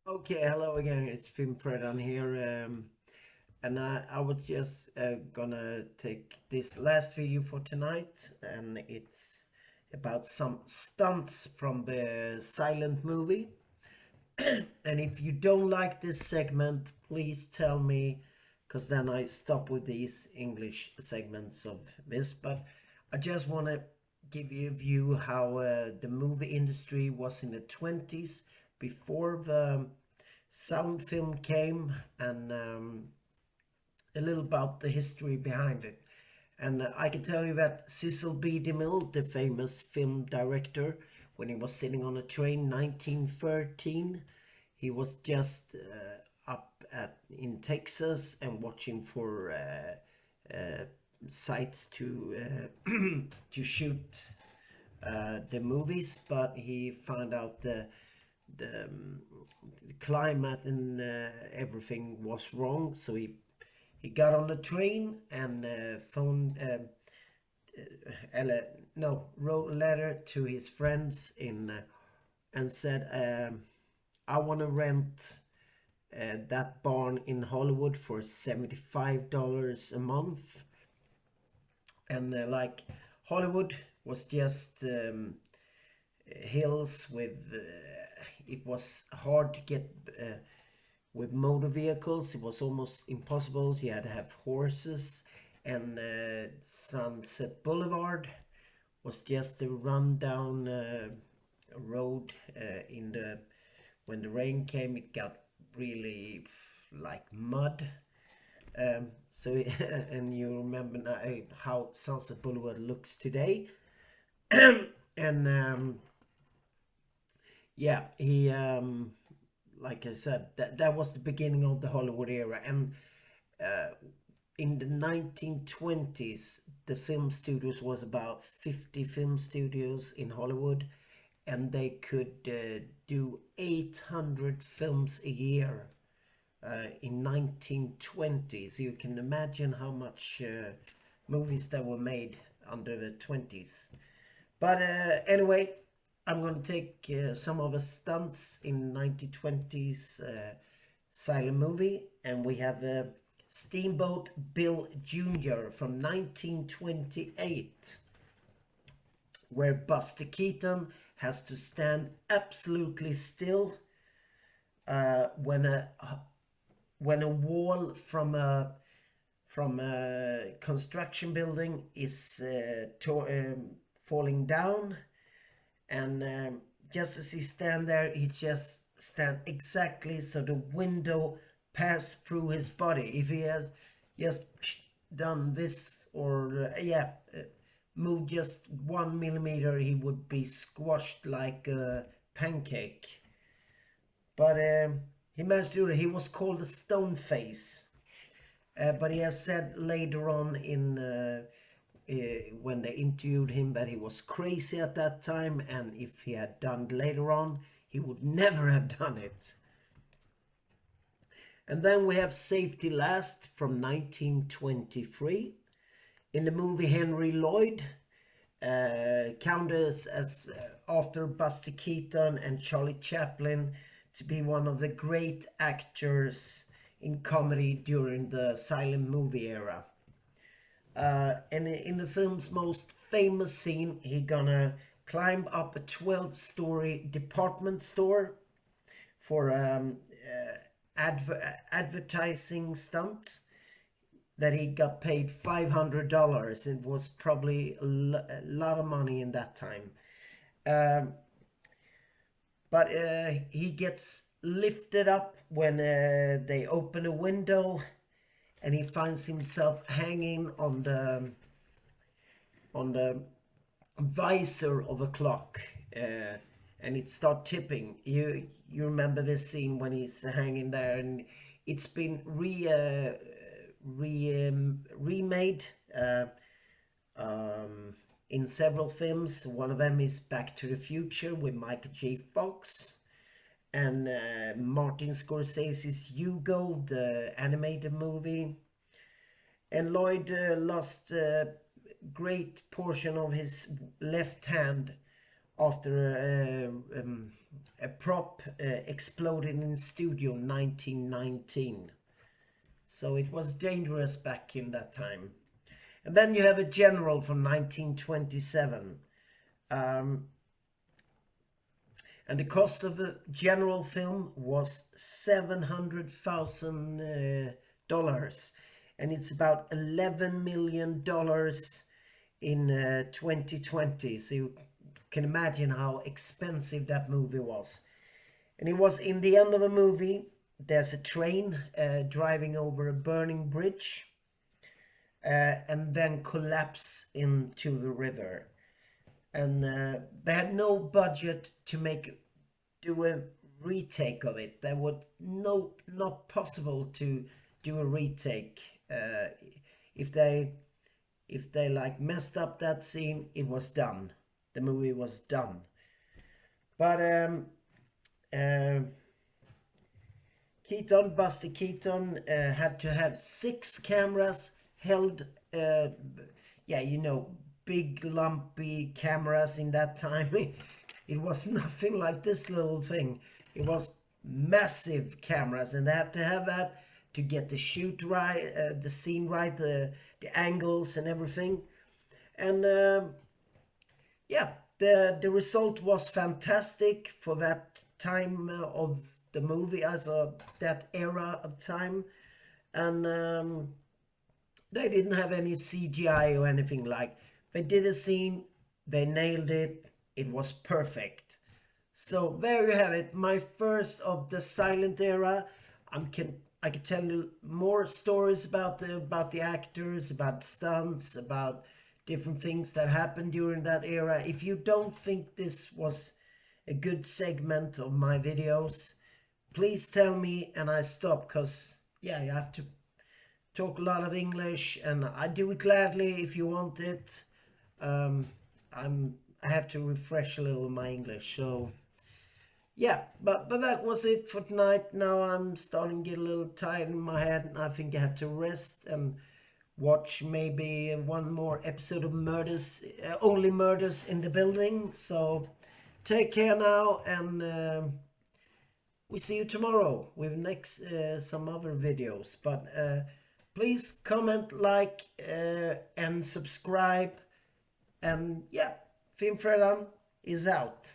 Okay, hello again. It's Film Fred on here, and I was just gonna take this last video for tonight, and it's about some stunts from the silent movie. And if you don't like this segment, please tell me, because then I stop with these English segments of this. But I just want to give you a view how the movie industry was in the 20s before the sound film came, and a little about the history behind it. And I can tell you that Cecil B. DeMille, the famous film director, when he was sitting on a train 1913, he was just up in Texas and watching for sites to shoot the movies, but he found out the climate and everything was wrong. So he got on the train and phoned no wrote a letter to his friends in and said, I want to rent that barn in Hollywood for $75 a month. And like Hollywood was just hills with it was hard to get with motor vehicles. It was almost impossible. You had to have horses, and Sunset Boulevard was just a rundown road. In the When the rain came, it got really like mud. So and you remember now how Sunset Boulevard looks today. And yeah, he like I said, that was the beginning of the Hollywood era. And uh, in the 1920s, the film studios was about 50 film studios in Hollywood, and they could do 800 films a year in 1920. So you can imagine how much movies that were made under the 20s. But anyway, I'm going to take some of the stunts in 1920s silent movie, and we have Steamboat Bill Jr. from 1928, where Buster Keaton has to stand absolutely still when a wall from a construction building is falling down, and just as he stand there, he just stand exactly so the window pass through his body. If he has just done this or moved just 1 millimeter, he would be squashed like a pancake. But he managed to do it. He was called a stone face. But he has said later on in when they interviewed him that he was crazy at that time, and if he had done it later on, he would never have done it. And then we have Safety Last from 1923. In the movie, Henry Lloyd counted as after Buster Keaton and Charlie Chaplin to be one of the great actors in comedy during the silent movie era. And in the film's most famous scene, he gonna climb up a 12-story department store for advertising stunt that he got paid $500. It was probably a lot of money in that time. Um, but he gets lifted up when they open a window, and he finds himself hanging on the visor of a clock, and it start tipping. You remember this scene when he's hanging there, and it's been remade in several films. One of them is Back to the Future with Michael J. Fox, and Martin Scorsese's Hugo, the animated movie. And Lloyd lost a great portion of his left hand after a prop exploded in studio 1919. So it was dangerous back in that time. And then you have a general from 1927. Um, and the cost of the general film was $700,000. And it's about $11 million in 2020. So you can imagine how expensive that movie was. And it was in the end of a movie. There's a train driving over a burning bridge and then collapse into the river. And they had no budget to do a retake of it. There was not possible to do a retake. If they like messed up that scene, it was done. The movie was done. But Buster Keaton had to have 6 cameras held. Big lumpy cameras in that time. It was nothing like this little thing. It was massive cameras, and they have to have that to get the shoot right, the scene right, the angles and everything. And the result was fantastic for that time of the movie, as that era of time. And they didn't have any CGI or anything like. They did a scene, they nailed it, it was perfect. So there you have it, my first of the silent era. I can tell you more stories about the actors, about stunts, about different things that happened during that era. If you don't think this was a good segment of my videos, please tell me and I stop, because yeah, you have to talk a lot of English, and I do it gladly if you want it. I have to refresh a little my English, so yeah. But that was it for tonight. Now I'm starting to get a little tired in my head, and I think I have to rest and watch maybe one more episode of Murders, Only Murders in the Building. So take care now, and we see you tomorrow with next some other videos. But please comment, like, and subscribe. And yeah, Film Fredan is out.